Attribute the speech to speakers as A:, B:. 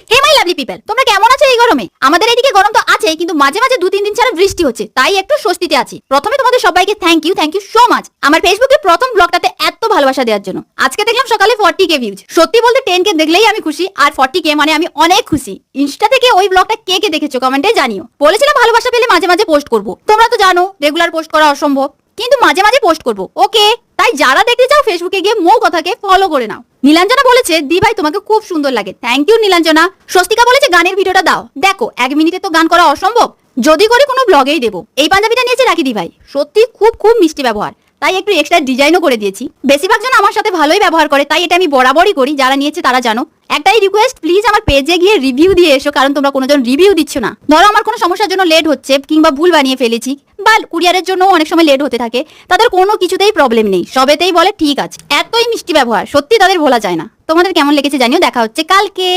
A: Hey my lovely people, তোমরা কেমন আছো এই গরমে? আমাদের এদিকে গরম তো আছে, কিন্তু মাঝে মাঝে 2-3 দিন ছাড়া বৃষ্টি হচ্ছে, তাই একটু স্বস্তিতে আছি। প্রথমে তোমাদের সবাইকে থ্যাংক ইউ সো মাচ আমার ফেসবুকে প্রথম ব্লগটাতে এত ভালোবাসা দেওয়ার জন্য। আজকে দেখলাম সকালে 40K ভিউজ। সত্যি বলতে 10K দেখলেই আমি খুশি, আর 40K মানে আমি অনেক খুশি। ইনস্টা থেকে ওই ব্লগটা কে কে দেখেছো কমেন্টে জানিও। বলেছিলাম ভালোবাসা পেলে মাঝে মাঝে পোস্ট করব, তোমরা তো জানো রেগুলার পোস্ট করা অসম্ভব, কিন্তু মাঝে মাঝে পোস্ট করব, ওকে? তাই যারা দেখতে চাও ফেসবুকে গিয়ে মৌ কথাকে ফলো করে নাও। নীলাঞ্জনা বলেছে দি ভাই তোমাকে খুব সুন্দর লাগে, থ্যাংক ইউ নীলাঞ্জনা। স্বস্তিকা বলেছে গানের ভিডিওটা দাও। দেখো 1 মিনিটে তো গান করা অসম্ভব, যদি করে কোনো ব্লগেই দেবো। এই পাঞ্জাবিটা নিয়েছে রাখি দি ভাই, সত্যি খুব খুব মিষ্টি ব্যবহার, তাই একটু এক্সট্রা ডিজাইনও করে দিয়েছি। বেশিরভাগ জন আমার সাথে ভালোই ব্যবহার করে, তাই এটা আমি বরাবরই করি, যারা নিয়েছে তারা জানো। একটাই রিকোয়েস্ট, প্লিজ আমার পেজে গিয়ে রিভিউ দিয়ে এসো, কারণ তোমরা কোনোজন রিভিউ দিচ্ছ না। ধরো আমার কোনো সমস্যার জন্য লেট হচ্ছে, কিংবা ভুল বানিয়ে ফেলেছি, বা কুরিয়ারের জন্য অনেক সময় লেট হতে থাকে, তাদের কোনো কিছুতেই প্রবলেম নেই, সবেতেই বলে ঠিক আছে। এতই মিষ্টি ব্যবহার, সত্যি তাদের ভোলা যায় না। তোমাদের কেমন লেগেছে জানিও, দেখা হচ্ছে কালকে।